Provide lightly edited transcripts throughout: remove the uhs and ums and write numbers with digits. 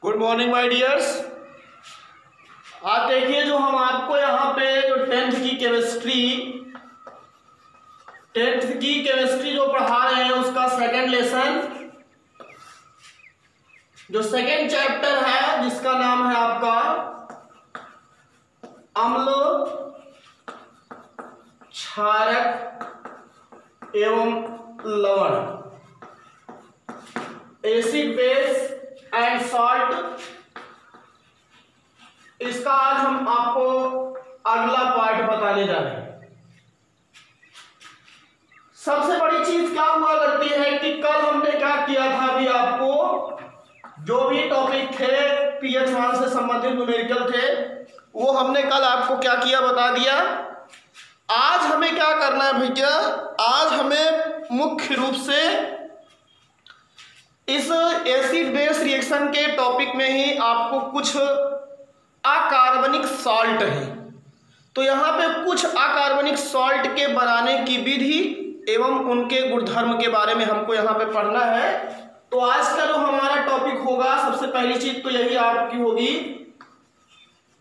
Good morning my dears. आज देखिए जो हम आपको यहाँ पे जो टेंथ की केमिस्ट्री जो पढ़ा रहे हैं उसका सेकंड लेसन, जो सेकंड चैप्टर है जिसका नाम है आपका अम्ल क्षारक एवं लवण, एसिड बेस एंड सॉल्ट। इसका आज हम आपको अगला पार्ट बताने जा रहे हैं। सबसे बड़ी चीज क्या हुआ करती है कि कल हमने क्या किया था, अभी आपको जो भी टॉपिक थे PH1 से संबंधित न्यूमेरिकल थे वो हमने कल आपको क्या किया बता दिया। आज हमें क्या करना है भैया, आज हमें मुख्य रूप से इस एसिड बेस रिएक्शन के टॉपिक में ही आपको कुछ अकार्बनिक सॉल्ट है, तो यहाँ पे कुछ अकार्बनिक सॉल्ट के बनाने की विधि एवं उनके गुणधर्म के बारे में हमको यहाँ पे पढ़ना है। तो आज का जो हमारा टॉपिक होगा, सबसे पहली चीज तो यही आपकी होगी,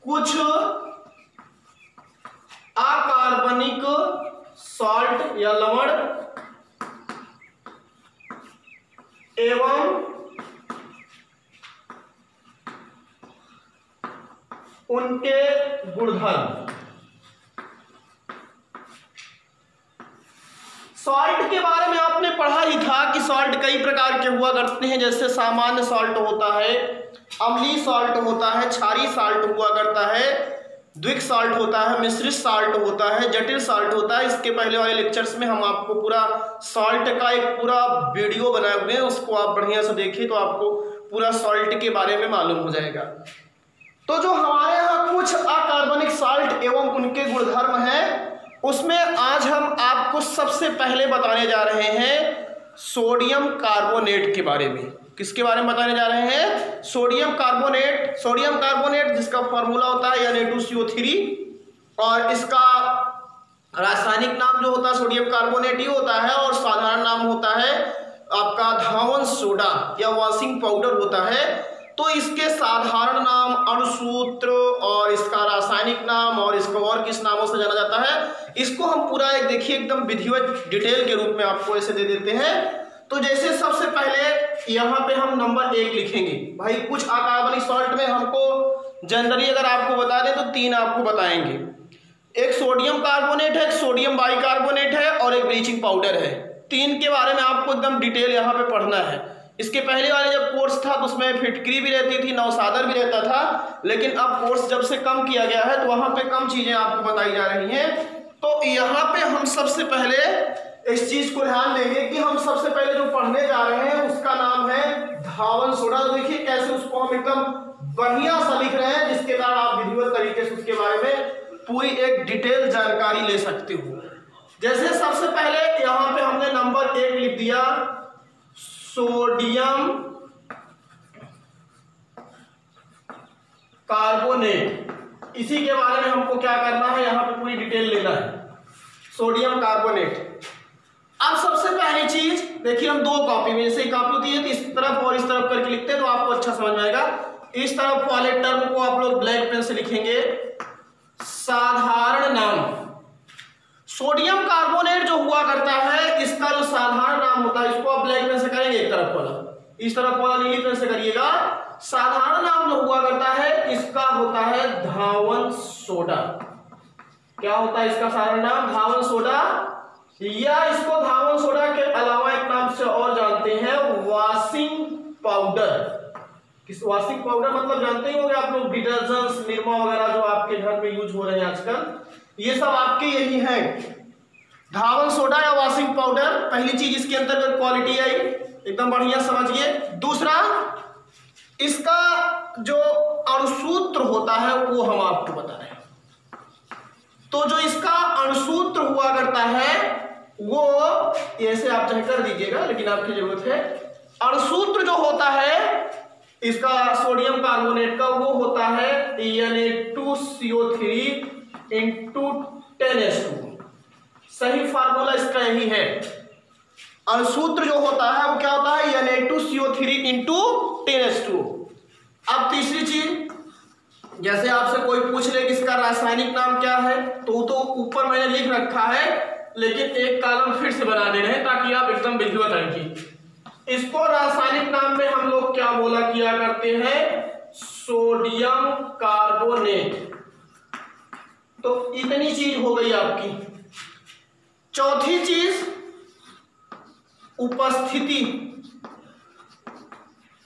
कुछ अकार्बनिक सॉल्ट या लवण एवं उनके गुणधर्म। सॉल्ट के बारे में आपने पढ़ा ही था कि सॉल्ट कई प्रकार के हुआ करते हैं, जैसे सामान्य सॉल्ट होता है, अम्लीय सॉल्ट होता है, क्षारीय सॉल्ट हुआ करता है, द्विक सॉल्ट होता है, मिश्रित सॉल्ट होता है, जटिल सॉल्ट होता है। इसके पहले वाले लेक्चर्स में हम आपको पूरा सॉल्ट का एक पूरा वीडियो बनाए हुए हैं, उसको आप बढ़िया से देखिए तो आपको पूरा सॉल्ट के बारे में मालूम हो जाएगा। तो जो हमारे यहाँ कुछ अकार्बनिक सॉल्ट एवं उनके गुणधर्म हैं, उसमें आज हम आपको सबसे पहले बताने जा रहे हैं सोडियम कार्बोनेट के बारे में। किसके बारे में बताने जा रहे हैं? Sodium carbonate. सोडियम कार्बोनेट जिसका फॉर्मूला होता है Na2CO3 और इसका रासायनिक नाम जो होता है सोडियम कार्बोनेट ही होता है, और साधारण नाम होता है आपका धावन सोडा या वॉशिंग पाउडर होता है। तो इसके साधारण नाम, अणुसूत्र और इसका रासायनिक नाम और इसको और किस नामों से जाना जाता है, इसको हम पूरा एक देखिए एकदम विधिवत डिटेल के रूप में आपको ऐसे दे देते हैं। तो जैसे सबसे पहले यहाँ पे हम नंबर 1 लिखेंगे। भाई कुछ अकार्बनिक सॉल्ट में हमको जनरली अगर आपको बता दें तो 3 आपको बताएंगे। एक सोडियम कार्बोनेट है, एक सोडियम बाइकार्बोनेट है और एक ब्लीचिंग पाउडर है। 3 के बारे में आपको एकदम डिटेल यहाँ पे पढ़ना है। इसके पहले वाले जब कोर्स था तो उसमें फिटकरी भी रहती थी, नौसादर भी रहता था, लेकिन अब कोर्स जब से कम किया गया है तो वहाँ पे कम चीजें आपको बताई जा रही हैं। तो यहाँ पे हम सबसे पहले इस चीज को ध्यान देंगे कि हम सबसे पहले जो पढ़ने जा रहे हैं उसका नाम है धावन सोडा। तो देखिए कैसे उसको हम एकदम बढ़िया सा लिख रहे हैं, जिसके कारण आप विधिवत तरीके से उसके बारे में पूरी एक डिटेल जानकारी ले सकते हो। जैसे सबसे पहले यहाँ पे हमने नंबर 1 लिख दिया सोडियम कार्बोनेट। इसी के बारे में हमको क्या करना है, यहाँ पे पूरी डिटेल लेना है, सोडियम कार्बोनेट। अब सबसे पहली चीज देखिए, हम 2 कॉपी में, जैसे कॉपी होती है तो इस तरफ और इस तरफ करके लिखते हैं तो आपको अच्छा समझ में आएगा। इस तरफ वाले टर्म को आप लोग ब्लैक पेन से लिखेंगे, साधारण नाम। सोडियम कार्बोनेट जो हुआ करता है इसका जो साधारण नाम होता है, इसको आप ब्लैक पेन से करेंगे, एक तरफ वाला, इस तरफ वाला नीली पेन से करिएगा। साधारण नाम जो हुआ करता है इसका होता है धावन सोडा। क्या होता है इसका साधारण नाम? धावन सोडा, या इसको धावन सोडा के अलावा एक नाम से और जानते हैं वॉशिंग पाउडर। किस वॉशिंग पाउडर मतलब जानते ही होंगे आप लोग, डिटर्जेंट्स, निरमा वगैरह जो आपके घर में यूज हो रहे हैं आजकल, ये सब आपके यही हैं, धावन सोडा या वॉशिंग पाउडर। पहली चीज इसके अंतर्गत क्वालिटी आई, एकदम बढ़िया समझिए। दूसरा, इसका जो अणुसूत्र होता है वो हम आपको बता रहे हैं। तो जो इसका अणुसूत्र हुआ करता है वो ऐसे आप चाहे कर दीजिएगा, लेकिन आपकी जरूरत है। अणुसूत्र जो होता है इसका सोडियम कार्बोनेट का वो होता है Na2CO3 × 10H2। सही फार्मूला इसका यही है। अणुसूत्र जो होता है वो क्या होता है Na2CO3 × 10H2। अब तीसरी चीज, जैसे आपसे कोई पूछ ले कि इसका रासायनिक नाम क्या है, तो ऊपर मैंने लिख रखा है, लेकिन एक कॉलम फिर से बना दे रहे हैं ताकि आप एकदम विजुअल रखिए। इसको रासायनिक नाम में हम लोग क्या बोला किया करते हैं, सोडियम कार्बोनेट। तो इतनी चीज हो गई आपकी। चौथी चीज उपस्थिति,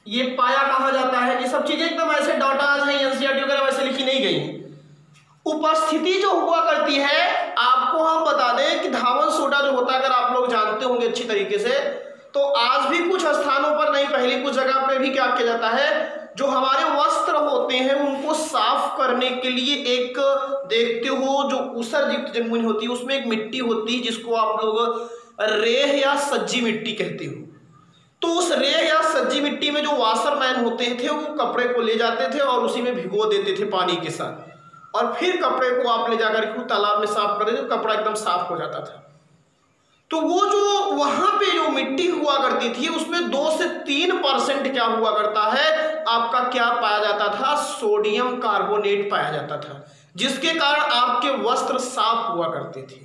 ये पाया कहा जाता है। ये सब चीजें एकदम ऐसे डाटाज हैं, एनसीईआरटी वगैरह वैसे लिखी नहीं गई। उपस्थिति जो हुआ करती है, आपको हम बता दें कि धावन सोडा जो होता है, अगर आप लोग जानते होंगे अच्छी तरीके से, तो आज भी कुछ स्थानों पर नहीं, पहले कुछ जगह पे भी क्या किया जाता है, जो हमारे वस्त्र होते हैं उनको साफ करने के लिए एक देखते हो जो ऊसरयुक्त जमीन होती है, उसमें एक मिट्टी होती है जिसको आप लोग रेह या सज्जी मिट्टी कहते हो। तो उस रेह या सज्जी मिट्टी में जो वाशरमैन होते थे वो कपड़े को ले जाते थे और उसी में भिगो देते थे पानी के साथ, और फिर कपड़े को आप ले जाकर के तालाब में साफ कर देते, तो कपड़ा एकदम साफ हो जाता था। तो वो जो वहां पे जो मिट्टी हुआ करती थी उसमें 2 से 3% क्या हुआ करता है, आपका क्या पाया जाता था, सोडियम कार्बोनेट पाया जाता था, जिसके कारण आपके वस्त्र साफ हुआ करते थे।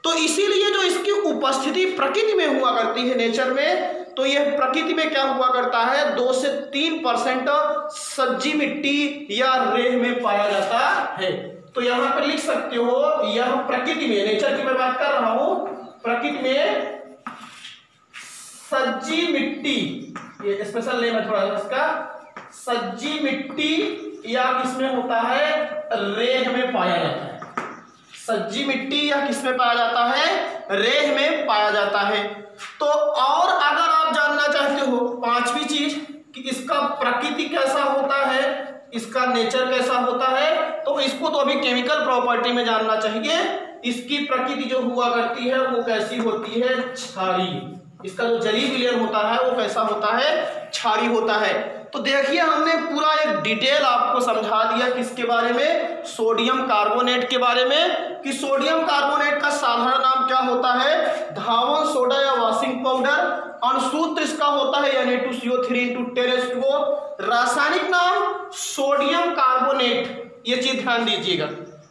तो इसीलिए जो इसकी उपस्थिति प्रकृति में हुआ करती है, नेचर में, तो यह प्रकृति में क्या हुआ करता है, 2 से 3% सज्जी मिट्टी या रेह में पाया जाता है। तो यहां पर लिख सकते हो, यह प्रकृति में, नेचर की मैं बात कर रहा हूं, प्रकृति में सज्जी मिट्टी, ये स्पेशल नेम है थोड़ा इसका, सज्जी मिट्टी या किसमें होता है, रेह में पाया जाता है। सज्जी मिट्टी या किसमें पाया जाता है, रेह में पाया जाता है। तो और अगर आप जानना चाहते हो पांचवी चीज कि इसका प्रकृति कैसा होता है, इसका नेचर कैसा होता है, तो इसको तो अभी केमिकल प्रॉपर्टी में जानना चाहिए। इसकी प्रकृति जो हुआ करती है वो कैसी होती है, क्षारीय। इसका जो जलीय विलयन होता है वो कैसा होता है, क्षारीय होता है। तो देखिए हमने पूरा एक डिटेल आपको समझा दिया किसके बारे में, सोडियम कार्बोनेट के बारे में, कि सोडियम कार्बोनेट का साधारण नाम क्या होता है, धावन सोडा या वॉशिंग पाउडर। अणुसूत्र इसका होता है Na2CO3 रासायनिक नाम सोडियम कार्बोनेट। ये चीज ध्यान दीजिएगा,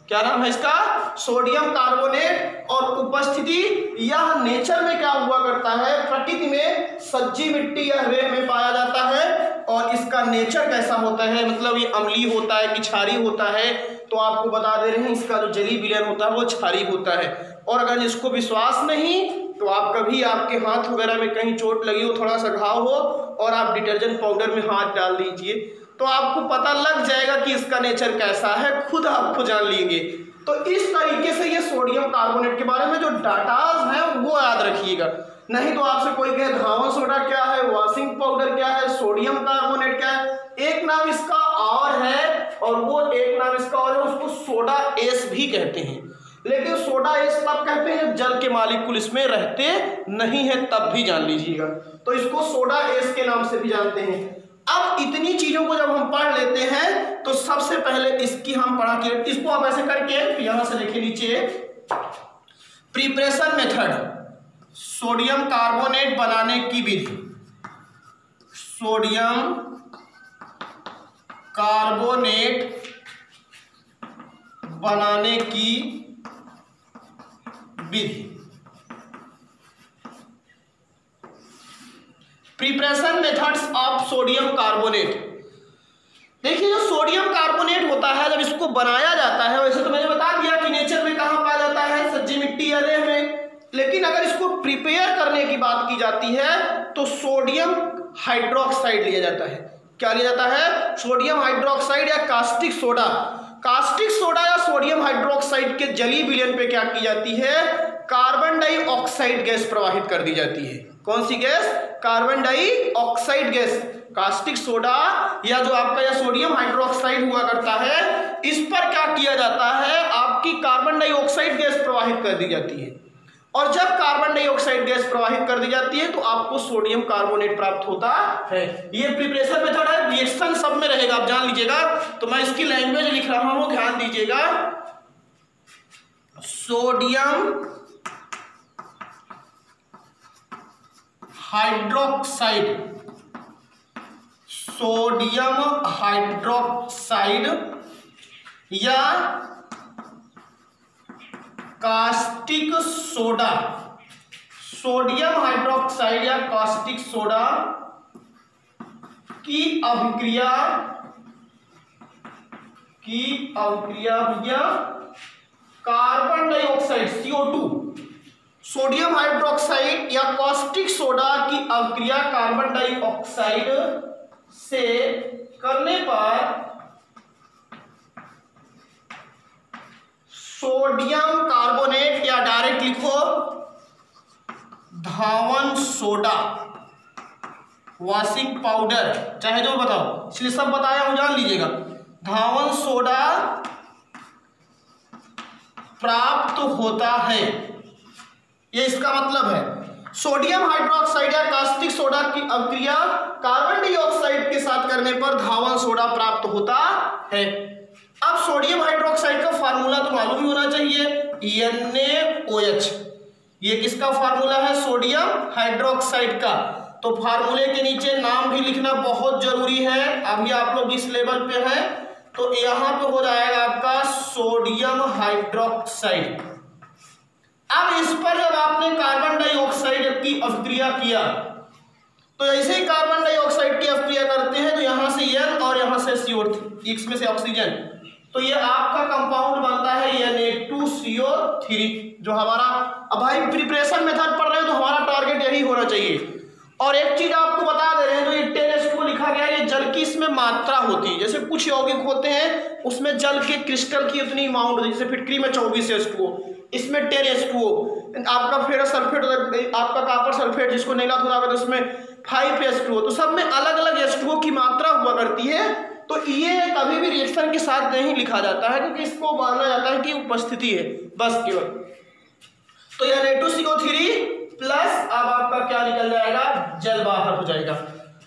क्या नाम है इसका, सोडियम कार्बोनेट। और उपस्थिति, यह नेचर में क्या हुआ करता है, प्रकृति में सज्जी मिट्टी या रेह में पाया जाता है। और इसका नेचर कैसा होता है, मतलब ये अम्लीय होता है कि क्षारीय होता है, तो आपको बता दे रहे हैं इसका जो जलीय विलयन होता है वो क्षारीय होता है। और अगर जिसको विश्वास नहीं, तो आप कभी आपके हाथ वगैरह में कहीं चोट लगी हो, थोड़ा सा घाव हो, और आप डिटर्जेंट पाउडर में हाथ डाल दीजिए, तो आपको पता लग जाएगा कि इसका नेचर कैसा है, खुद आपको जान लेंगे। तो इस तरीके से ये सोडियम कार्बोनेट के बारे में जो डाटाज है वो याद रखिएगा। नहीं तो आपसे कोई कहे धावन सोडा क्या है, वॉशिंग पाउडर क्या है, सोडियम कार्बोनेट क्या है, एक नाम इसका और है और वो एक नाम इसका और है, उसको सोडा एस भी कहते हैं। लेकिन सोडा एस तब कहते हैं जब जल के मालिक्यूल इसमें रहते नहीं है, तब भी जान लीजिएगा। तो इसको सोडा एस के नाम से भी जानते हैं। अब इतनी चीजों को जब हम पढ़ लेते हैं तो सबसे पहले इसकी हम पढ़ा के, इसको आप ऐसे करके यहां से देखिए नीचे, प्रिपरेशन मेथड, सोडियम कार्बोनेट बनाने की विधि, सोडियम कार्बोनेट बनाने की विधि, preparation methods of sodium carbonate. देखिए जो सोडियम कार्बोनेट होता है जब इसको बनाया जाता है, वैसे तो मैंने बता दिया कि नेचर में कहाँ पाया जाता है, सज्जी मिट्टी या रेह में, लेकिन अगर इसको प्रिपेयर करने की बात की जाती है तो सोडियम हाइड्रोक्साइड लिया जाता है। क्या लिया जाता है, सोडियम हाइड्रोक्साइड या कास्टिक सोडा। कास्टिक सोडा या सोडियम हाइड्रोक्साइड के जलीय विलयन पे क्या की जाती है, कार्बन डाइऑक्साइड गैस प्रवाहित कर दी जाती है। कौन सी gas, carbon dioxide gas. Caustic soda या जो आपका या सोडियम हाइड्रोक्साइड हुआ करता है, इस पर क्या किया जाता है, आपकी कार्बन डाइऑक्साइड गैस प्रवाहित कर दी जाती है। और जब कार्बन डाइऑक्साइड गैस प्रवाहित कर दी जाती है तो आपको सोडियम कार्बोनेट प्राप्त होता है। ये प्रिपरेशन मेथड है, रिएक्शन सब में रहेगा, आप जान लीजिएगा। तो मैं इसकी लैंग्वेज लिख रहा हूं, ध्यान दीजिएगा। सोडियम हाइड्रोक्साइड, सोडियम हाइड्रोक्साइड या कास्टिक सोडा, सोडियम हाइड्रोक्साइड या कास्टिक सोडा की अभिक्रिया भैया carbon dioxide CO2, sodium hydroxide या कास्टिक सोडा की अभिक्रिया कार्बन डाइऑक्साइड से करने पर सोडियम कार्बोनेट या डायरेक्ट लिखो धावन सोडा, वॉशिंग पाउडर, चाहे जो बताओ, इसलिए सब बताया हूं, जान लीजिएगा। धावन सोडा प्राप्त होता है, ये इसका मतलब है। सोडियम हाइड्रोक्साइड या कास्टिक सोडा की अभिक्रिया कार्बन डाइऑक्साइड के साथ करने पर धावन सोडा प्राप्त होता है। अब सोडियम हाइड्रोक्साइड का फार्मूला तो मालूम ही होना चाहिए, NaOH। ये किसका फार्मूला है? सोडियम हाइड्रोक्साइड का। तो फार्मूले के नीचे नाम भी लिखना बहुत जरूरी है। अभी आप लोग इस लेवल पे हैं तो यहां पे हो जाएगा आपका सोडियम हाइड्रोक्साइड। अब इस पर जब आपने कार्बन डाइऑक्साइड की अभिक्रिया किया तो ऐसे ही कार्बन डाइऑक्साइड की अभिक्रिया करते हैं तो यहां से N और यहां से CO3, X में से ऑक्सीजन, तो ये आपका कंपाउंड बनता है Na2CO3 जो हमारा। अब भाई प्रिपरेशन मेथड पढ़ रहे हो तो हमारा टारगेट यही होना चाहिए। और एक चीज आपको बता दे रहे हैं, जो ये 10H2 लिखा गया है, ये जल की इसमें मात्रा होती है। जैसे कुछ यौगिक होते हैं उसमें जल के क्रिस्टल की उतनी अमाउंट होती है, जैसे फिटकरी में 24H2O, इसमें 10H2O, आपका फेरस सल्फेट, आपका कॉपर सल्फेट जिसको नीला थोड़ा तो उसमें 5H2O, तो सब में अलग अलग H2O की मात्रा हुआ करती है। तो ये कभी भी रिएक्शन के साथ नहीं लिखा जाता है क्योंकि इसको माना जाता है कि उपस्थिति है बस केवल। तो यह Na2CO3 प्लस अब आपका क्या निकल जाएगा? जल बाहर हो जाएगा।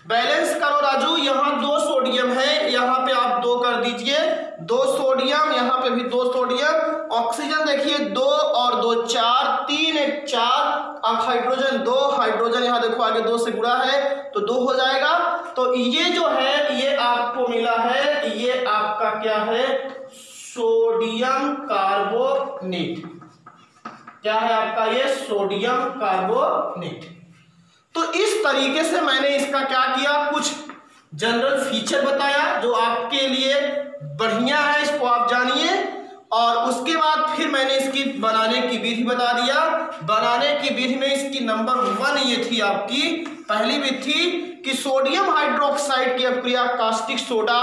बैलेंस करो राजू, यहाँ 2 सोडियम है, यहाँ पे आप 2 कर दीजिए, 2 सोडियम, यहाँ पे भी 2 सोडियम, ऑक्सीजन देखिए 2 और 2 4, 3 1 4, अब हाइड्रोजन 2, हाइड्रोजन यहाँ देखो आगे 2 से गुणा है तो 2 हो जाएगा। तो ये जो है ये आपको मिला है, ये आपका क्या है? Sodium carbonate. क्या है आपका? ये सोडियम कार्बोनेट। तो इस तरीके से मैंने इसका क्या किया, कुछ जनरल फीचर बताया जो आपके लिए बढ़िया है, इसको आप जानिए। और उसके बाद फिर मैंने इसकी बनाने की विधि बता दिया। बनाने की विधि में इसकी नंबर 1 ये थी आपकी पहली विधि थी कि सोडियम हाइड्रोक्साइड की अभिक्रिया कास्टिक सोडा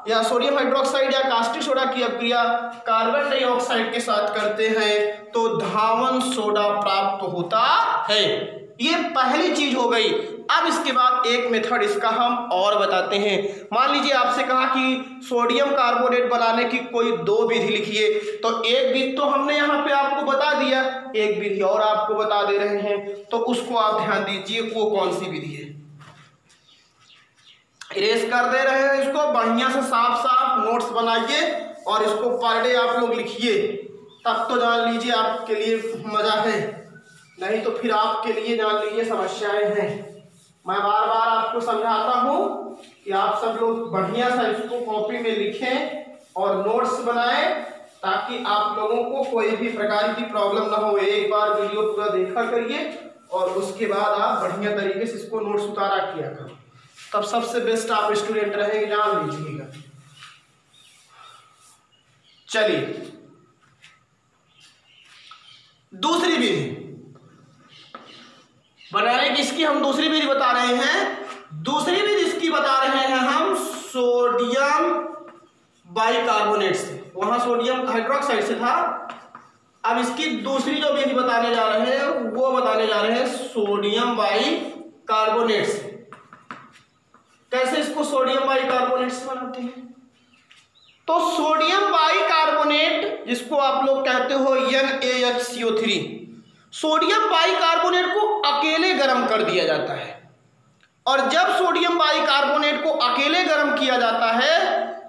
या सोडियम हाइड्रोक्साइड या कास्टिक सोडा की अभिक्रिया कार्बन डाइऑक्साइड के साथ करते हैं तो धावन सोडा प्राप्त होता है। ये पहली चीज हो गई। अब इसके बाद एक मेथड इसका हम और बताते हैं। मान लीजिए आपसे कहा कि सोडियम कार्बोनेट बनाने की कोई 2 विधि लिखिए, तो एक विधि तो हमने यहाँ पे आपको बता दिया, एक विधि और आपको बता दे रहे हैं, तो उसको आप ध्यान दीजिए वो कौन सी विधि है। इरेज कर दे रहे हैं इसको, बढ़िया से साफ साफ नोट्स बनाइए और इसको पर डे आप लोग लिखिए, तब तो जान लीजिए आपके लिए मजा है, नहीं तो फिर आपके लिए जान लीजिए समस्याएं हैं। मैं बार बार आपको समझाता हूं कि आप सब लोग बढ़िया सा इसको कॉपी में लिखें और नोट्स बनाएं ताकि आप लोगों को कोई भी प्रकार की प्रॉब्लम ना हो। एक बार वीडियो पूरा देखा करिए और उसके बाद आप बढ़िया तरीके से इसको नोट्स उतारा किया करो, तब सबसे बेस्ट आप स्टूडेंट रहेंगे, जान लीजिएगा। चलिए दूसरी विधि बनाने की, इसकी हम दूसरी विधि बता रहे हैं। दूसरी विधि इसकी बता रहे हैं हम सोडियम बाइकार्बोनेट से, वहां सोडियम हाइड्रोक्साइड से था। अब इसकी दूसरी जो विधि बताने जा रहे हैं वो बताने जा रहे हैं सोडियम बाइकार्बोनेट से। कैसे इसको सोडियम बाइकार्बोनेट से बनाते हैं? तो सोडियम बाइकार्बोनेट जिसको आप लोग कहते हो NaHCO3, सोडियम बाइकार्बोनेट को अकेले गर्म कर दिया जाता है। और जब सोडियम बाइकार्बोनेट को अकेले गर्म किया जाता है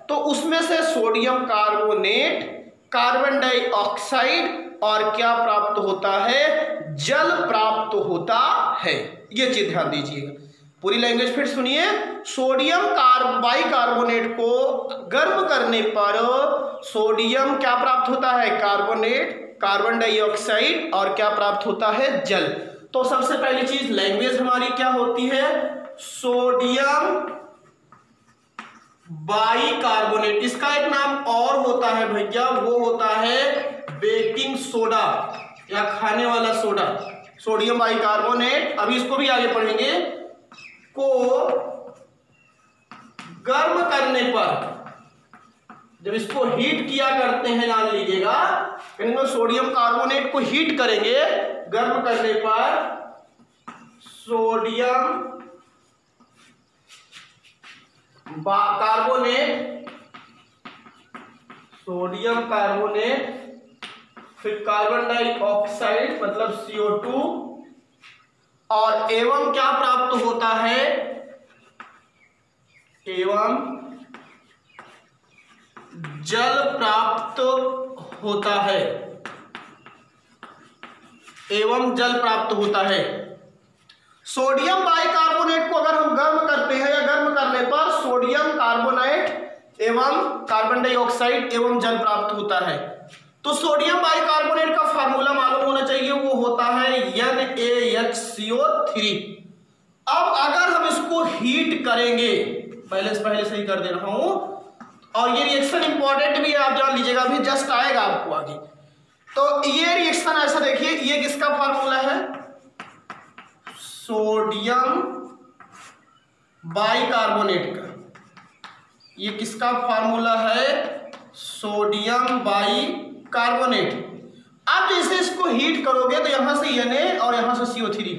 तो उसमें से सोडियम कार्बोनेट, कार्बन डाइऑक्साइड और क्या प्राप्त होता है? जल प्राप्त होता है। ये चीज ध्यान दीजिएगा, पूरी लैंग्वेज फिर सुनिए। सोडियम बाइकार्बोनेट को गर्म करने पर सोडियम क्या प्राप्त होता है? कार्बोनेट, कार्बन डाइऑक्साइड और क्या प्राप्त होता है? जल। तो सबसे पहली चीज लैंग्वेज हमारी क्या होती है? Sodium bicarbonate. इसका एक नाम और होता है भैया, वो होता है बेकिंग सोडा या खाने वाला सोडा। सोडियम बाइकार्बोनेट, अभी इसको भी आगे पढ़ेंगे, को गर्म करने पर, जब इसको हीट किया करते हैं, जान लीजिएगा, सोडियम कार्बोनेट को हीट करेंगे, गर्म करने पर सोडियम कार्बोनेट, सोडियम कार्बोनेट, फिर कार्बन डाइऑक्साइड मतलब CO2 और एवं क्या प्राप्त होता है? एवं जल प्राप्त होता है, एवं जल प्राप्त होता है। सोडियम बाइकार्बोनेट को अगर हम गर्म करते हैं या गर्म करने पर सोडियम कार्बोनेट एवं कार्बन डाइऑक्साइड एवं जल प्राप्त होता है। तो सोडियम बाइकार्बोनेट का फार्मूला मालूम होना चाहिए, वो होता है NaHCO3। अब अगर हम इसको हीट करेंगे, पहले से ही कर दे रहा हूं, और ये रिएक्शन इंपॉर्टेंट भी है, आप जान लीजिएगा, अभी जस्ट आएगा आपको आगे। तो ये रिएक्शन ऐसा देखिए, ये किसका फार्मूला है? सोडियम बाइकार्बोनेट का। ये किसका फार्मूला है? Sodium bicarbonate. अब जैसे इसको हीट करोगे तो यहां से Na और यहां से CO3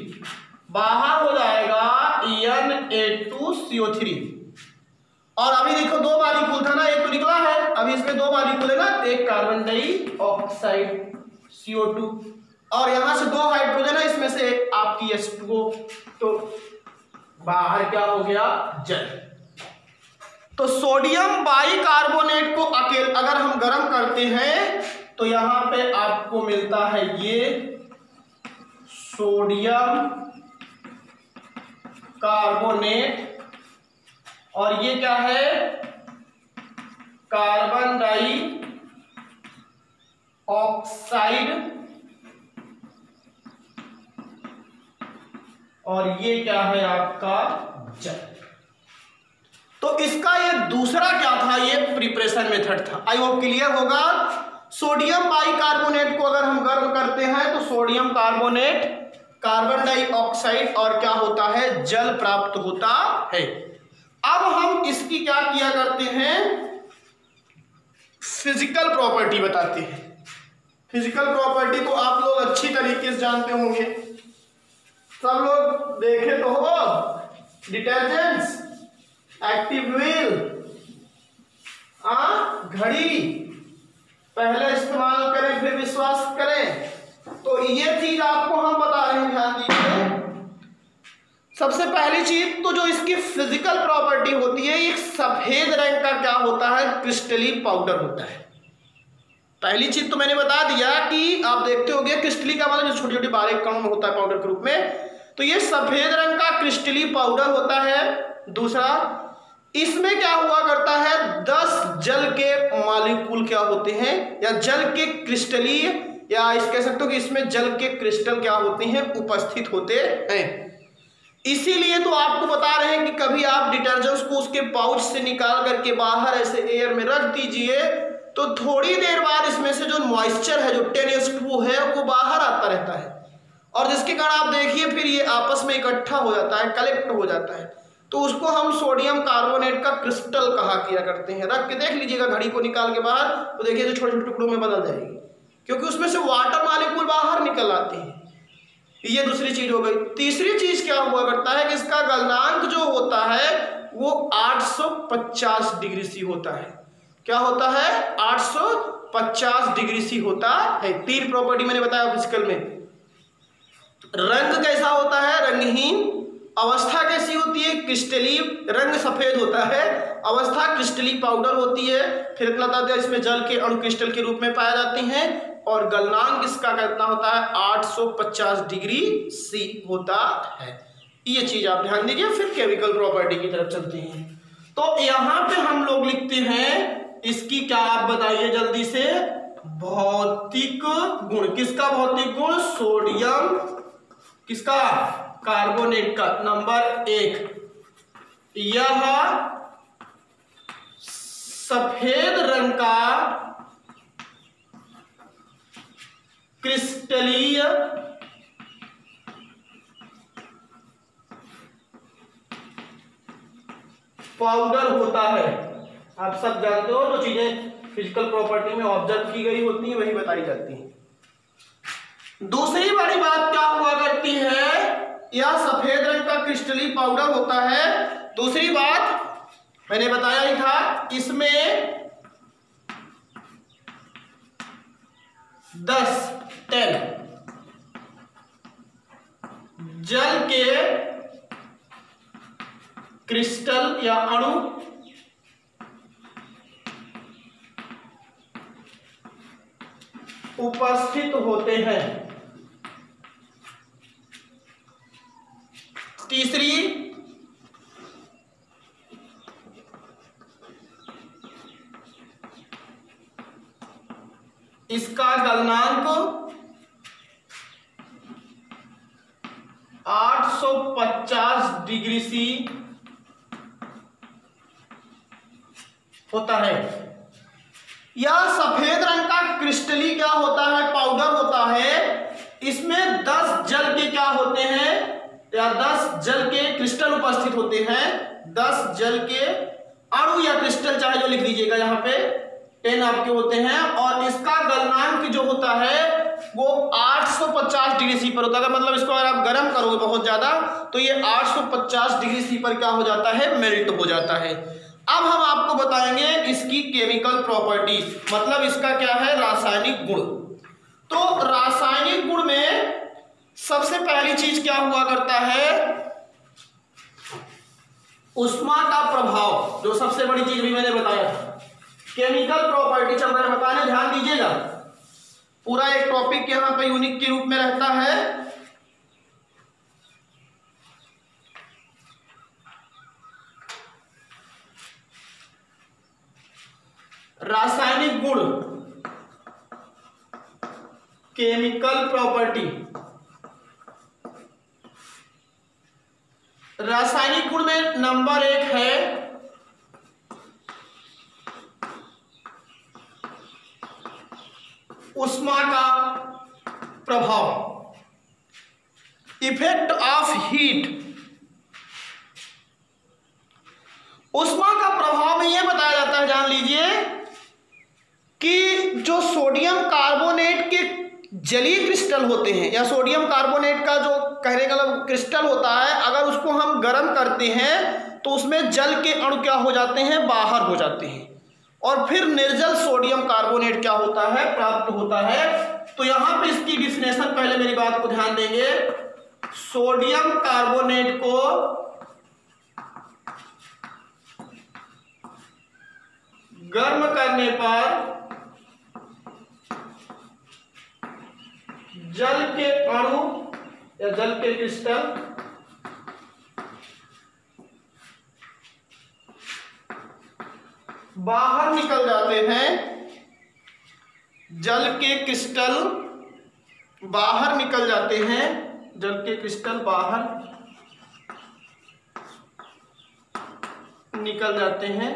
बाहर हो जाएगा, Na2CO3। और अभी देखो दो मॉलिक्यूल था ना, एक तो निकला है, अभी इसमें दो मॉलिक्यूल है ना, एक कार्बन डाइऑक्साइड CO2 और यहां से दो हाइड्रोजन है, इसमें से आपकी H2O, तो बाहर क्या हो गया? जल। तो सोडियम बाइकार्बोनेट को अकेले अगर हम गर्म करते हैं तो यहां पे आपको मिलता है ये सोडियम कार्बोनेट, और ये क्या है? कार्बन डाइऑक्साइड, और ये क्या है आपका? जल। तो इसका ये दूसरा क्या था? ये प्रिपरेशन मेथड था। आई होप क्लियर होगा। सोडियम बाइकार्बोनेट को अगर हम गर्म करते हैं तो सोडियम कार्बोनेट, कार्बन डाइऑक्साइड और क्या होता है? जल प्राप्त होता है। अब हम इसकी क्या किया करते हैं? फिजिकल प्रॉपर्टी बताते हैं। फिजिकल प्रॉपर्टी तो आप लोग अच्छी तरीके से जानते होंगे, सब लोग देखे तो हो, डिटर्जेंट्स, एक्टिव व्हील, घड़ी, पहले इस्तेमाल करें फिर विश्वास करें। तो ये चीज आपको हम बता रहे हैं, ध्यान दीजिए। सबसे पहली चीज तो जो इसकी फिजिकल प्रॉपर्टी होती है, एक सफेद रंग का क्या होता है? क्रिस्टलीन पाउडर होता है। पहली चीज तो मैंने बता दिया कि आप देखते होंगे क्रिस्टलीन का मतलब जो छोटी छोटी बारीक कण में होता है पाउडर के रूप में, तो ये सफेद रंग का क्रिस्टलीन पाउडर होता है। दूसरा, इसमें क्या हुआ करता है? 10 जल के मॉलिक्यूल क्या होते हैं, या जल के क्रिस्टलीन, या इस कह सकते हो कि इसमें जल के क्रिस्टल क्या होते हैं? उपस्थित होते हैं। इसीलिए तो आपको बता रहे हैं कि कभी आप डिटर्जेंट्स को उसके पाउच से निकाल करके बाहर ऐसे एयर में रख दीजिए, तो थोड़ी देर बाद इसमें से जो मॉइस्चर है, जो 10H2O है, वो बाहर आता रहता है, और जिसके कारण आप देखिए फिर ये आपस में इकट्ठा हो जाता है, कलेक्ट हो जाता है। तो उसको हम सोडियम कार्बोनेट का क्रिस्टल कहा किया करते हैं। रख के देख लीजिएगा घड़ी को निकाल के बाहर, तो देखिए जो छोटे छोटे टुकड़ों में बदल जाएगी, क्योंकि उसमें से वाटर मॉलिक्यूल बाहर निकल आते हैं। ये दूसरी चीज हो गई। तीसरी चीज क्या हुआ करता है कि इसका गलनांक जो होता है वो 850 डिग्री सी होता है। क्या होता है? 850 डिग्री सी होता है। तीन प्रॉपर्टी मैंने बताया फिजिकल में। रंग कैसा होता है? रंगहीन। अवस्था कैसी होती है? क्रिस्टलीन। रंग सफेद होता है, अवस्था क्रिस्टलीन पाउडर होती है। फिर बता दिया इसमें जल के अणु क्रिस्टल के रूप में पाए जाते हैं, और गलनांक इसका कितना होता है? 850 डिग्री सी होता है। ये चीज आप ध्यान दीजिए, फिर केमिकल प्रॉपर्टी की तरफ चलते हैं। तो यहां पे हम लोग लिखते हैं इसकी क्या, आप बताइए जल्दी से, भौतिक गुण। किसका भौतिक गुण? सोडियम किसका? कार्बोनेट का। नंबर 1, यह सफेद रंग का क्रिस्टलीय पाउडर होता है। आप सब जानते हो जो चीजें फिजिकल प्रॉपर्टी में ऑब्जर्व की गई होती हैं वही बताई जाती हैं। दूसरी बड़ी बात क्या हुआ करती है, यह सफेद रंग का क्रिस्टलीय पाउडर होता है। दूसरी बात मैंने बताया ही था, इसमें 10 जल के क्रिस्टल या अणु उपस्थित होते हैं। तीसरी, इसका गलनांक 850 डिग्री सी होता है। यह सफेद रंग का क्रिस्टली क्या होता है, पाउडर होता है। इसमें 10 जल के क्या होते हैं, या 10 जल के क्रिस्टल उपस्थित होते हैं। 10 जल के अणु या क्रिस्टल चाहे जो लिख लीजिएगा, यहाँ पे 10 आपके होते हैं। और इसका गलनांक जो होता है वो 850 डिग्री सी पर होता है। मतलब इसको अगर आप गर्म करोगे बहुत ज्यादा तो ये 850 डिग्री सी पर क्या हो जाता है, मेल्ट हो जाता है। अब हम आपको बताएंगे इसकी केमिकल प्रॉपर्टी, मतलब इसका क्या है, रासायनिक गुण। तो रासायनिक गुण में सबसे पहली चीज क्या हुआ करता है, ऊष्मा का प्रभाव। जो सबसे बड़ी चीज भी मैंने बताया था, केमिकल प्रॉपर्टी चल रहा है बताने, ध्यान दीजिएगा। पूरा एक टॉपिक यहां पे यूनिक के रूप में रहता है। रासायनिक गुण, केमिकल प्रॉपर्टी। रासायनिक गुण में नंबर 1 है ऊष्मा का प्रभाव, इफेक्ट ऑफ हीट। ऊष्मा का प्रभाव में यह बताया जाता है, जान लीजिए, कि जो सोडियम कार्बोनेट के जलीय क्रिस्टल होते हैं, या सोडियम कार्बोनेट का जो कहने का क्रिस्टल होता है, अगर उसको हम गर्म करते हैं तो उसमें जल के अणु क्या हो जाते हैं, बाहर हो जाते हैं, और फिर निर्जल सोडियम कार्बोनेट क्या होता है, प्राप्त होता है। तो यहां पे इसकी डिफिनेशन, पहले मेरी बात को ध्यान देंगे। सोडियम कार्बोनेट को गर्म करने पर जल के अणु या जल के क्रिस्टल बाहर निकल जाते हैं। जल के क्रिस्टल बाहर निकल जाते हैं, जल के क्रिस्टल बाहर निकल जाते हैं,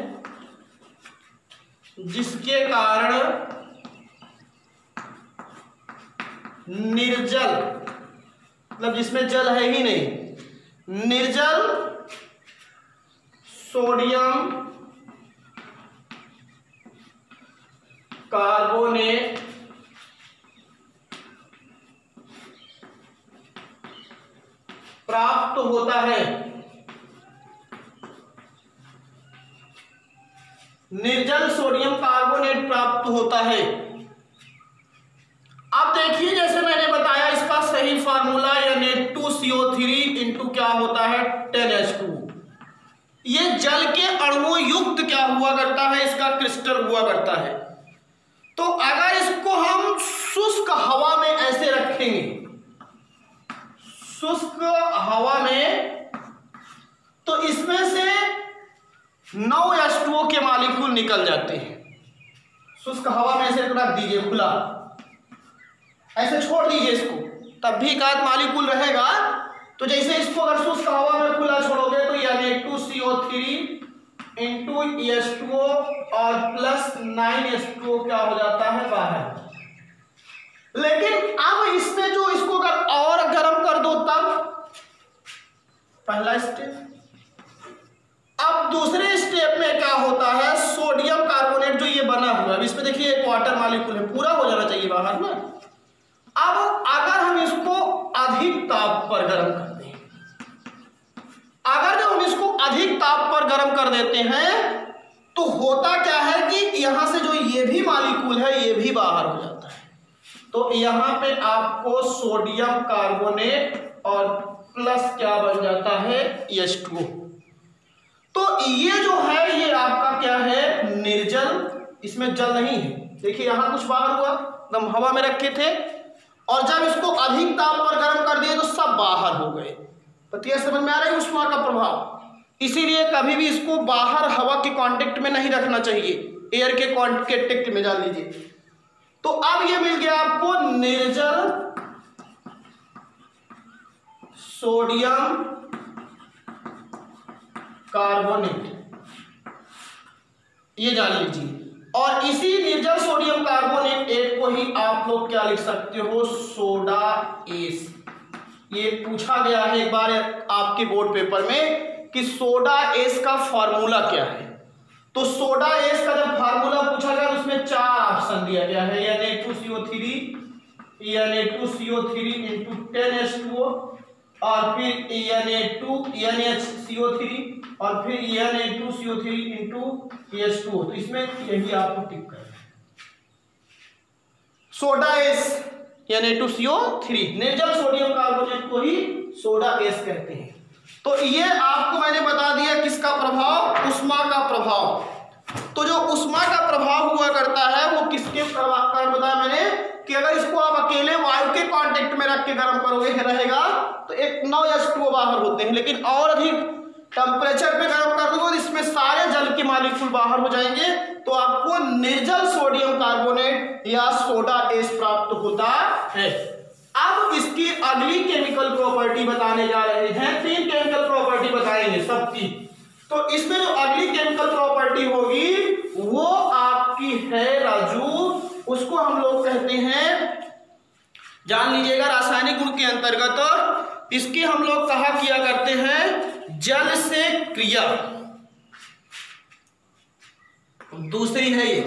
जिसके कारण निर्जल, मतलब जिसमें जल है ही नहीं, निर्जल सोडियम कार्बोनेट प्राप्त होता है। निर्जल सोडियम कार्बोनेट प्राप्त होता है। अब देखिए, जैसे मैंने बताया, इसका सही फार्मूला या Na2CO3 इंटू क्या होता है, 10H2। ये जल के अणुओं युक्त क्या हुआ करता है, इसका क्रिस्टल हुआ करता है। तो अगर इसको हम शुष्क हवा में ऐसे रखेंगे, शुष्क हवा में तो इसमें से 9 H2O के मॉलिक्यूल निकल जाते हैं। शुष्क हवा में ऐसे रख दीजिए खुला, ऐसे छोड़ दीजिए इसको, तब भी एक आध मॉलिक्यूल रहेगा। तो जैसे इसको अगर शुष्क हवा में खुला छोड़ोगे तो Na2CO3 इंटू H2O और प्लस 9 H2O क्या हो जाता है, बाहर। लेकिन अब इसमें जो इसको अगर और गर्म कर दो तब, पहला स्टेप। अब दूसरे स्टेप में क्या होता है, सोडियम कार्बोनेट जो ये बना हुआ है, इसमें देखिए एक वाटर मॉलिक्यूल है, पूरा हो जाना चाहिए बाहर ना। अब अगर हम इसको अधिक ताप पर गर्म करते हैं, अगर जब हम इसको अधिक ताप पर गर्म कर देते हैं तो होता क्या है कि यहां से जो ये भी मॉलिक्यूल है ये भी बाहर हो जाता है। तो यहां पे आपको सोडियम कार्बोनेट और प्लस क्या बन जाता है, H2O। तो ये जो है ये आपका क्या है, निर्जल, इसमें जल नहीं है। देखिए यहां कुछ बाहर हुआ, एकदम हवा में रखे थे, और जब इसको अधिक ताप पर गर्म कर दिए तो सब बाहर हो गए। पतिया समझ में आ रहा है ऊष्मा का प्रभाव। इसीलिए कभी भी इसको बाहर हवा के कांटेक्ट में नहीं रखना चाहिए, एयर के कांटेक्ट में डाल लीजिए। तो अब ये मिल गया आपको निर्जल सोडियम कार्बोनेट, ये जान लीजिए। और इसी निर्जल सोडियम कार्बोनेट एक को ही आप लोग क्या लिख सकते हो, सोडा एस। ये पूछा गया है एक बार आपके बोर्ड पेपर में कि सोडा एस का फॉर्मूला क्या है। तो सोडा एस का जब फार्मूला पूछा गया तो उसमें 4 ऑप्शन दिया गया है, Na2CO3 इंटू 10H2O, और फिर NaCO3 और फिर Na2CO3 इंटू H2O। तो इसमें यही आपको टिक करना है, सोडा एस Na2CO3, निर्जल सोडियम कार्बोनेट को ही सोडा एस कहते हैं। तो ये आपको मैंने बता दिया किसका प्रभाव, उष्मा का प्रभाव। तो जो उष्मा का प्रभाव हुआ करता है वो किसके प्रभाव बताया मैंने, कि अगर इसको आप अकेले वायु के कांटेक्ट में रख के गर्म करोगे रहेगा तो एक 9 H2O बाहर होते हैं, लेकिन और अधिक टेम्परेचर पे गर्म कर दोगे तो इसमें सारे जल के मॉलिक्यूल बाहर हो जाएंगे, तो आपको निर्जल सोडियम कार्बोनेट या सोडा एस प्राप्त होता है। अब इसकी अगली केमिकल प्रॉपर्टी बताने जा रहे हैं, 3 केमिकल प्रॉपर्टी बताएंगे सबकी। तो इसमें जो अगली केमिकल प्रॉपर्टी होगी वो आपकी है राजू, उसको हम लोग कहते हैं, जान लीजिएगा रासायनिक गुण के अंतर्गत इसकी हम लोग कहा किया करते हैं जल से क्रिया। दूसरी है ये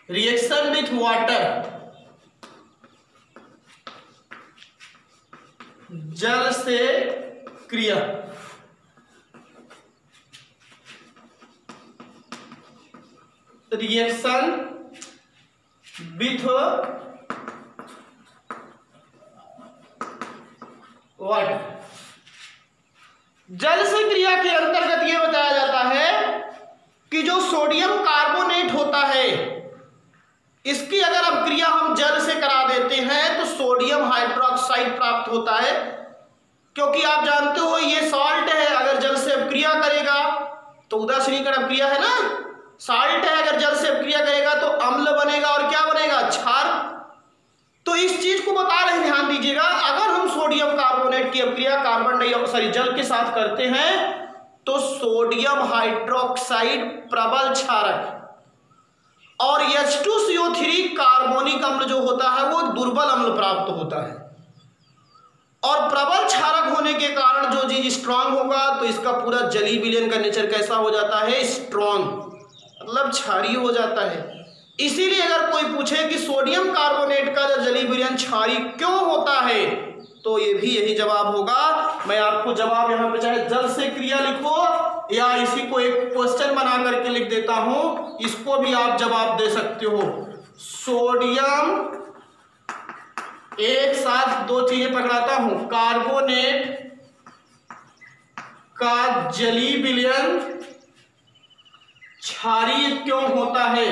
रिएक्शन विथ वाटर, जल से क्रिया। रिएक्शन विथ वाटर, जल से क्रिया के अंतर्गत यह बताया जाता है कि जो सोडियम कार्बोनेट होता है इसकी अगर अब क्रिया हम जल से करा देते हैं तो सोडियम हाइड्रोक्साइड प्राप्त होता है। क्योंकि आप जानते हो ये सॉल्ट है, अगर जल से क्रिया करेगा तो उदासीनीकरण क्रिया है ना, साल्ट है, अगर जल से क्रिया करेगा तो अम्ल बनेगा और क्या बनेगा, क्षार। तो इस चीज को बता रहे हैं, ध्यान दीजिएगा। अगर हम सोडियम कार्बोनेट की क्रिया कार्बन डाइऑक्साइड जल के साथ करते हैं तो सोडियम हाइड्रोक्साइड प्रबल क्षारक और H2CO3 कार्बोनिक अम्ल जो होता है वो दुर्बल अम्ल प्राप्त होता है। और प्रबल क्षारक होने के कारण जो चीज स्ट्रांग होगा तो इसका पूरा जली विलयन का नेचर कैसा हो जाता है, स्ट्रांग, मतलब क्षारीय हो जाता है। इसीलिए अगर कोई पूछे कि सोडियम कार्बोनेट का जो जली विलयन क्षारीय क्यों होता है तो ये भी यही जवाब होगा। मैं आपको जवाब यहाँ पे चाहे जल से क्रिया लिखो या इसी को एक क्वेश्चन बना करके लिख देता हूं, इसको भी आप जवाब दे सकते हो। सोडियम, एक साथ 2 चीजें पकड़ाता हूं, कार्बोनेट का जली विलयन क्षारीय क्यों होता है,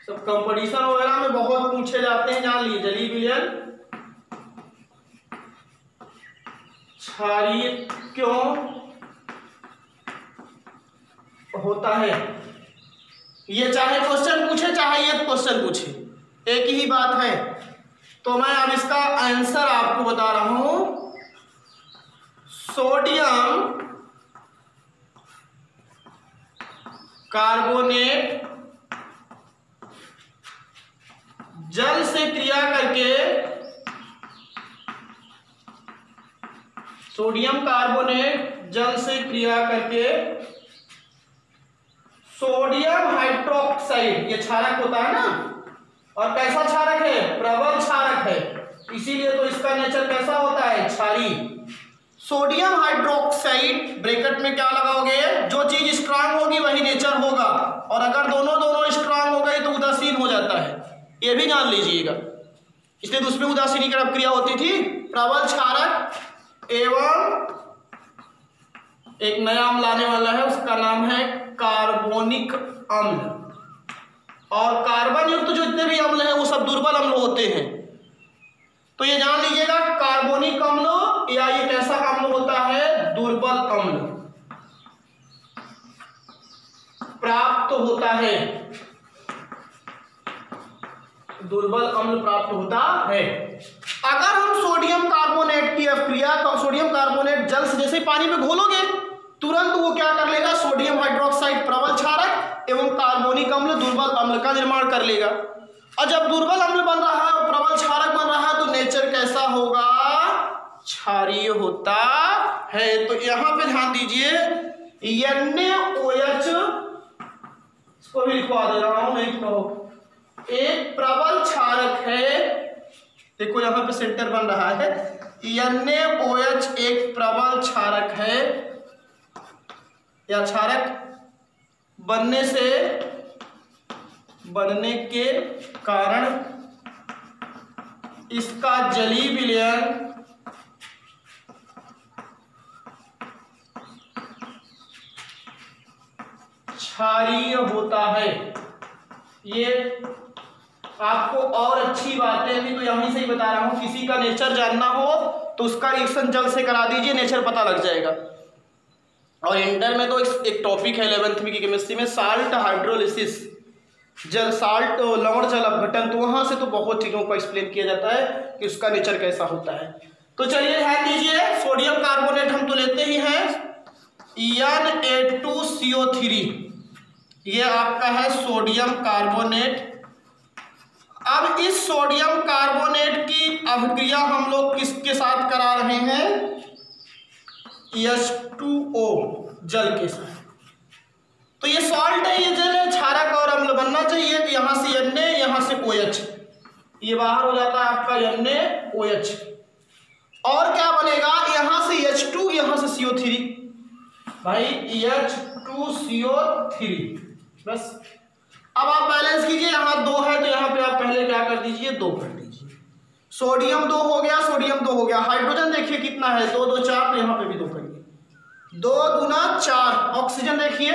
सब कंपटीशन वगैरह में बहुत पूछे जाते हैं, जान लीजिए। जली विलयन क्षारीय क्यों होता है? ये चाहे क्वेश्चन पूछे चाहे ये क्वेश्चन पूछे, एक ही बात है। तो मैं अब इसका आंसर आपको बता रहा हूं। सोडियम कार्बोनेट जल से क्रिया करके, सोडियम कार्बोनेट जल से क्रिया करके सोडियम हाइड्रोक्साइड, ये क्षारक होता है ना, और कैसा क्षारक है? प्रबल क्षारक है, इसीलिए तो इसका नेचर कैसा होता है? क्षारीय। सोडियम हाइड्रोक्साइड ब्रैकेट में क्या लगाओगे? जो चीज स्ट्रांग होगी वही नेचर होगा, और अगर दोनों स्ट्रांग हो गई तो उदासीन हो जाता है, ये भी जान लीजिएगा। इसलिए तो उसमें उदासीनीकरण क्रिया होती थी। प्रबल क्षारक एवं एक नया अम्ल आने वाला है, उसका नाम है कार्बोनिक अम्ल। और कार्बन युक्त जो जितने भी अम्ल हैं वो सब दुर्बल अम्ल होते हैं। तो ये जान लीजिएगा, कार्बोनिक अम्ल या ये कैसा अम्ल होता है? दुर्बल अम्ल प्राप्त होता है, दुर्बल अम्ल प्राप्त होता है। अगर हम सोडियम कार्बोनेट की क्रिया, सोडियम कार्बोनेट जल से जैसे पानी में घोलोगे तुरंत वो क्या कर लेगा? सोडियम हाइड्रोक्साइड प्रबल क्षारक एवं कार्बोनिक अम्ल दुर्बल अम्ल का निर्माण कर लेगा। और जब दुर्बल अम्ल बन रहा है और प्रबल क्षारक बन रहा है तो नेचर कैसा होगा? क्षारीय होता है। तो यहां पे ध्यान दीजिए, NaOH, इसको भी लिखवा दे रहा हूं, नहीं तो एक प्रबल क्षारक है। देखो यहां पे सेंटर बन रहा है, NaOH एक प्रबल क्षारक है, या क्षारक बनने के कारण इसका जलीय विलयन क्षारीय होता है। ये आपको और अच्छी बातें भी तो यहीं से ही बता रहा हूं। किसी का नेचर जानना हो तो उसका रिएक्शन जल से करा दीजिए, नेचर पता लग जाएगा। और इंटर में तो एक टॉपिक है 11वीं की केमिस्ट्री में, साल्ट हाइड्रोलिसिस, जल साल्ट लवण जल अपघटन। तो वहां से तो बहुत चीजों को एक्सप्लेन किया जाता है कि उसका नेचर कैसा होता है। तो चलिए ध्यान दीजिए, सोडियम कार्बोनेट हम तो लेते ही हैं, Na2CO3, ये आपका है सोडियम कार्बोनेट। अब इस सोडियम कार्बोनेट की अभिक्रिया हम लोग किसके साथ करा रहे हैं? H2O जल के साथ। तो ये सॉल्ट है, ये जल है, क्षारक और अम्ल बनना चाहिए। तो यहां से Na, यहां से OH, ये बाहर हो जाता है आपका NaOH। और क्या बनेगा? यहां से H2, यहां से CO3, भाई H2CO3 बस। अब आप बैलेंस कीजिए, यहां 2 है तो यहां पे आप पहले क्या कर दीजिए? 2 कर दीजिए। सोडियम 2 हो गया, सोडियम 2 हो गया। हाइड्रोजन देखिए कितना है? 2 2 4, तो यहां पे भी 2 करिए, 2 दूना 4। ऑक्सीजन देखिए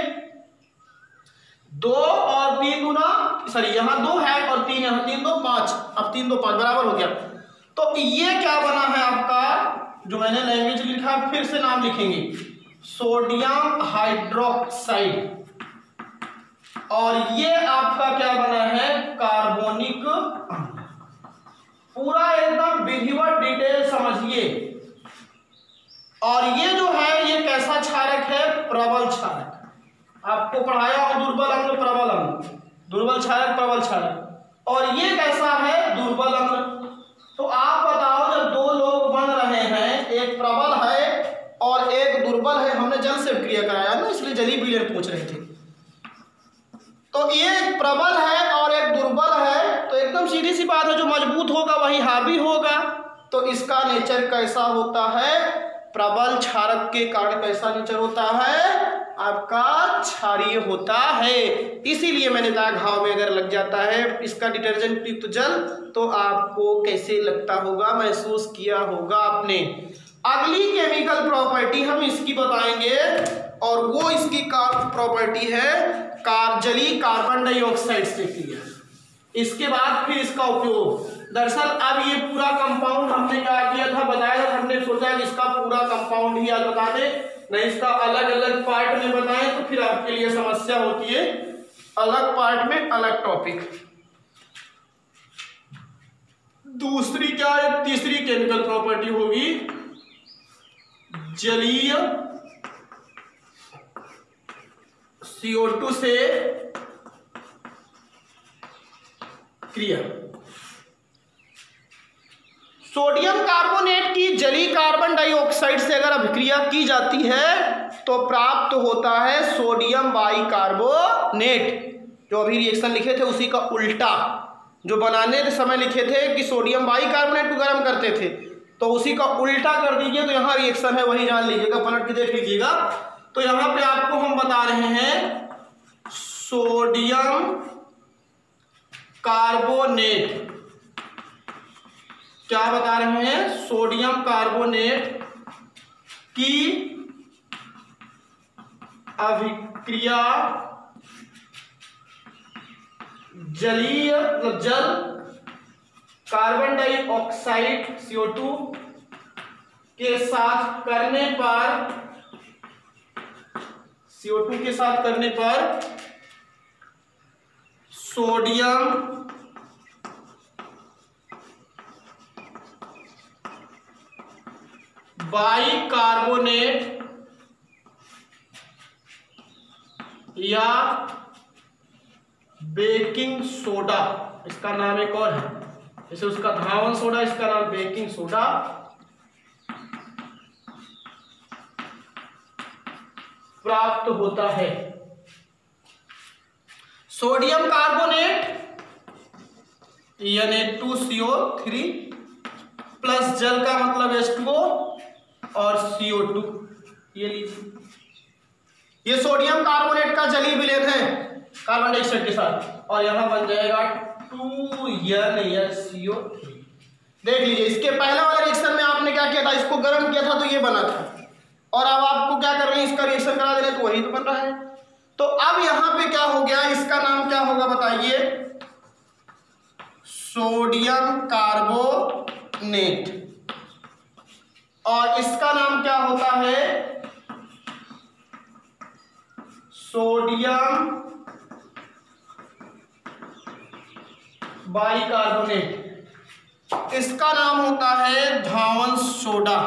2 और 3 दूना, सॉरी यहाँ 2 है और 3 यहाँ, 3 2 5, अब 3 2 5 बराबर हो गया। तो ये क्या बना है आपका, जो मैंने लैंग्वेज लिखा, फिर से नाम लिखेंगे, सोडियम हाइड्रोक्साइड। और ये आपका क्या बना है? कार्बोनिक अम्ल। पूरा एकदम विधिवत डिटेल समझिए। और ये जो है ये कैसा क्षारक है? प्रबल क्षारक। आपको पढ़ाया और दुर्बल अम्ल प्रबल अम्ल, दुर्बल क्षारक प्रबल क्षारक। और ये कैसा है? दुर्बल अम्ल। तो आप बताओ, जब 2 लोग बन रहे हैं, एक प्रबल है और एक दुर्बल है, हमने जल से क्रिया कराया ना, इसलिए जलीय विलयन पूछ रहे थे। तो ये एक प्रबल है और एक दुर्बल है, तो एकदम सीधी सी बात है, जो मजबूत होगा वही हावी होगा। तो इसका नेचर कैसा होता है? प्रबल क्षारक के कारण कैसा नेचर होता है? आपका क्षारीय होता है। इसीलिए मैंने कहा घाव में अगर लग जाता है इसका डिटर्जेंट युक्त जल तो आपको कैसे लगता होगा, महसूस किया होगा आपने। अगली केमिकल प्रॉपर्टी हम इसकी बताएंगे, और वो इसकी प्रॉपर्टी है जलीय कार्बन डाइऑक्साइड से क्रिया। इसके बाद फिर इसका उपयोग। दरअसल अब ये पूरा कंपाउंड हमने क्या किया था, बताया था, हमने सोचा कि इसका पूरा कंपाउंड ही आज बता दें, नहीं इसका अलग अलग पार्ट में बताएं तो फिर आपके लिए समस्या होती है, अलग पार्ट में अलग टॉपिक। दूसरी क्या है, तीसरी केमिकल प्रॉपर्टी होगी जलीय CO2 से क्रिया। सोडियम कार्बोनेट की जलीय कार्बन डाइऑक्साइड से अगर अभिक्रिया की जाती है तो प्राप्त होता है सोडियम बाइकार्बोनेट। जो अभी रिएक्शन लिखे थे उसी का उल्टा, जो बनाने के समय लिखे थे कि सोडियम बाइकार्बोनेट को गर्म करते थे तो उसी का उल्टा कर दीजिए, तो यहाँ रिएक्शन है वही जान लीजिएगा, पलट के देख लीजिएगा। तो यहाँ पे आपको हम बता रहे हैं सोडियम कार्बोनेट, क्या बता रहे हैं, सोडियम कार्बोनेट की अभिक्रिया जलीय जल कार्बन डाइऑक्साइड CO2 के साथ करने पर, CO2 के साथ करने पर सोडियम बाइकार्बोनेट या बेकिंग सोडा, इसका नाम एक और है, जैसे उसका धावन सोडा, इसका नाम बेकिंग सोडा, प्राप्त होता है। सोडियम कार्बोनेट Na2CO3 प्लस जल का मतलब H2O और CO2, ये लीजिए, ये सोडियम कार्बोनेट का जलीय विलेन है कार्बन डाइऑक्साइड के साथ, और यहां बन जाएगा 2NaCO3। देख लीजिए, इसके पहले वाले रिएक्शन में आपने क्या किया था, इसको गर्म किया था तो ये बना था, और अब आपको क्या कर रहे हैं, इसका रिएक्शन करा दे रहे हैं तो वही तो बन रहा है। तो अब यहां पे क्या हो गया, इसका नाम क्या होगा बताइए, सोडियम कार्बोनेट, और इसका नाम क्या होता है, सोडियम बाइकार्बोनेट, इसका नाम होता है धावन सोडा,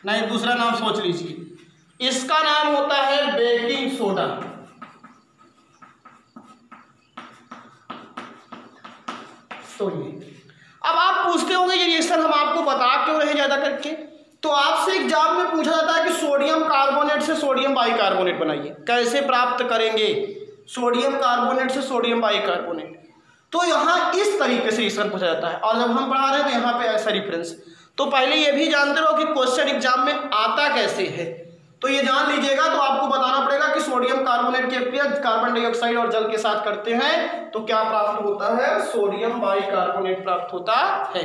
नहीं दूसरा नाम सोच लीजिए, इसका नाम होता है बेकिंग सोडा। तो ये अब आप पूछते होंगे ये रिएक्शन हम आपको बता क्यों रहे ज्यादा करके, तो आपसे एग्जाम में पूछा जाता है कि सोडियम कार्बोनेट से सोडियम बाइकार्बोनेट बनाइए, कैसे प्राप्त करेंगे सोडियम कार्बोनेट से सोडियम बाइकार्बोनेट, तो यहाँ इस तरीके से रिएक्शन पूछा जाता है। और जब हम पढ़ा रहे हैं तो यहाँ पे ऐसा रिफरेंस, तो पहले ये भी जानते रहो कि क्वेश्चन एग्जाम में आता कैसे है, तो ये जान लीजिएगा। तो आपको बताना पड़ेगा कि सोडियम कार्बोनेट की अभिक्रिया कार्बन डाइऑक्साइड और जल के साथ करते हैं तो क्या प्राप्त होता है, सोडियम बाइकार्बोनेट प्राप्त होता है।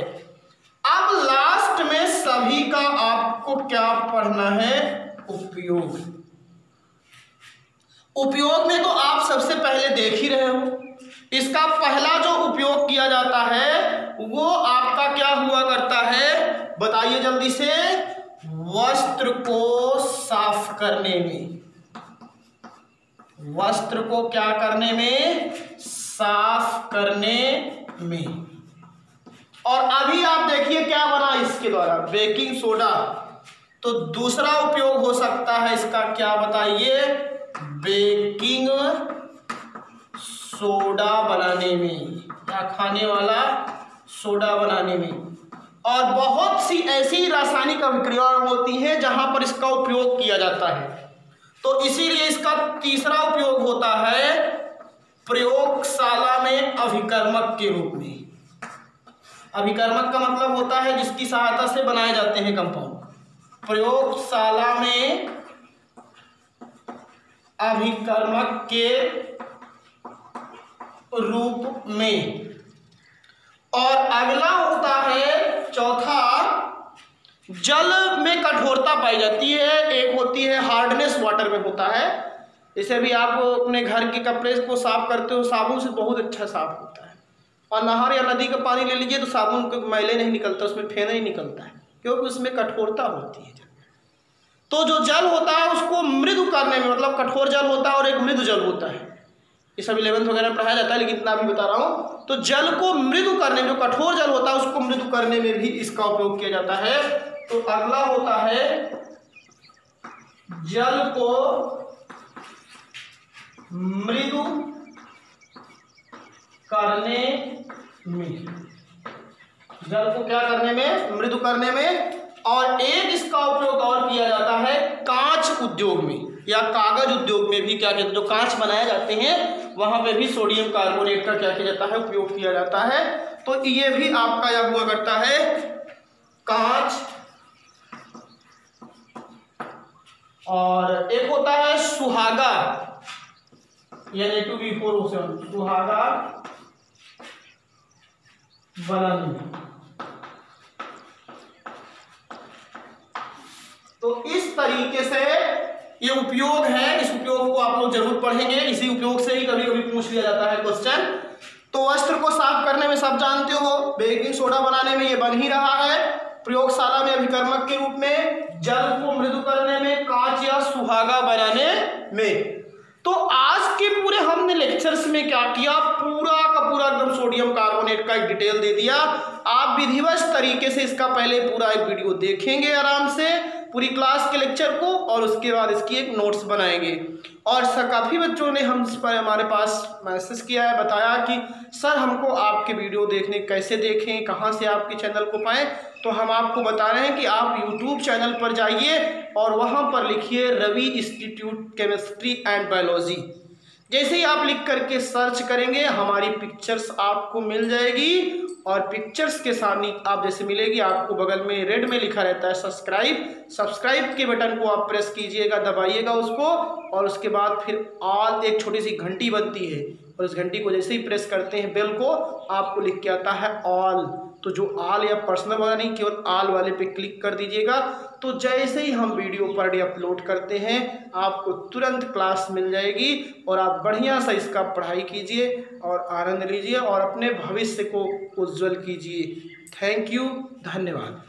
अब लास्ट में सभी का आपको क्या पढ़ना है, उपयोग। उपयोग में तो आप सबसे पहले देख ही रहे हो, इसका पहला जो उपयोग किया जाता है वो आपका क्या हुआ करता है, बताइए जल्दी से, वस्त्र को साफ करने में, वस्त्र को क्या करने में, साफ करने में। और अभी आप देखिए क्या बना इसके द्वारा, बेकिंग सोडा। तो दूसरा उपयोग हो सकता है इसका, क्या बताइए, बेकिंग सोडा बनाने में, या खाने वाला सोडा बनाने में। और बहुत सी ऐसी रासायनिक अभिक्रियाएं होती हैं जहां पर इसका उपयोग किया जाता है, तो इसीलिए इसका तीसरा उपयोग होता है प्रयोगशाला में अभिकर्मक के रूप में। अभिकर्मक का मतलब होता है जिसकी सहायता से बनाए जाते हैं कंपाउंड। प्रयोगशाला में अभिकर्मक के रूप में। और अगला होता है चौथा, जल में कठोरता पाई जाती है, एक होती है हार्डनेस वाटर में होता है, जैसे अभी आप अपने घर के कपड़े को साफ करते हो साबुन से, बहुत अच्छा साफ होता है। और नहर या नदी का पानी ले लीजिए तो साबुन के मैले नहीं निकलता, उसमें फेना ही निकलता है, क्योंकि उसमें कठोरता होती है। तो जो जल होता है उसको मृदु करने में, मतलब कठोर जल होता है और एक मृदु जल होता है, ये सब 11th वगैरह में पढ़ाया जाता है, लेकिन इतना भी बता रहा हूँ। तो जल को मृदु करने में, जो कठोर जल होता है उसको मृदु करने में भी इसका उपयोग किया जाता है। तो अगला होता है जल को मृदु करने में, जल को क्या करने में, मृदु करने में। और एक इसका उपयोग और किया जाता है कांच उद्योग में या कागज उद्योग में भी, क्या कहते हैं, जो कांच बनाए जाते हैं वहां पे भी सोडियम कार्बोनेट का क्या किया जाता है, उपयोग किया जाता है। तो ये भी आपका यह हुआ करता है कांच। और एक होता है सुहागा, Na2B4O7, सुहागा बनाने। तो इस तरीके से ये उपयोग है, इस उपयोग को आप लोग जरूर पढ़ेंगे, इसी उपयोग से ही कभी कभी पूछ लिया जाता है क्वेश्चन। तो वस्त्र को साफ करने में सब जानते हो, बेकिंग सोडा बनाने में ये बन ही रहा है, प्रयोगशाला में अभिकर्मक के रूप में, जल को मृदु करने में, कांच या सुहागा बनाने में। तो आज के पूरे हमने लेक्चर्स में क्या किया, पूरा का पूरा एकदम सोडियम कार्बोनेट का एक डिटेल दे दिया। आप विधिवत तरीके से इसका पहले पूरा एक वीडियो देखेंगे आराम से पूरी क्लास के लेक्चर को, और उसके बाद इसकी एक नोट्स बनाएंगे। और सर काफ़ी बच्चों ने हम इस पर हमारे पास मैसेज किया है, बताया कि सर हमको आपके वीडियो देखने कैसे देखें, कहाँ से आपके चैनल को पाएँ। तो हम आपको बता रहे हैं कि आप यूट्यूब चैनल पर जाइए और वहाँ पर लिखिए Ravi institute chemistry and biology. जैसे ही आप लिख करके सर्च करेंगे हमारी पिक्चर्स आपको मिल जाएगी, और पिक्चर्स के सामने आप जैसे मिलेगी आपको बगल में रेड में लिखा रहता है सब्सक्राइब के बटन को आप प्रेस कीजिएगा, दबाइएगा उसको, और उसके बाद फिर ऑल एक छोटी सी घंटी बनती है, और उस घंटी को जैसे ही प्रेस करते हैं बेल को, आपको लिख के आता है ऑल। तो जो ऑल या पर्सनल वाला नहीं, केवल ऑल वाले पे क्लिक कर दीजिएगा। तो जैसे ही हम वीडियो पर डे अपलोड करते हैं आपको तुरंत क्लास मिल जाएगी, और आप बढ़िया सा इसका पढ़ाई कीजिए और आनंद लीजिए और अपने भविष्य को उज्जवल कीजिए। थैंक यू, धन्यवाद।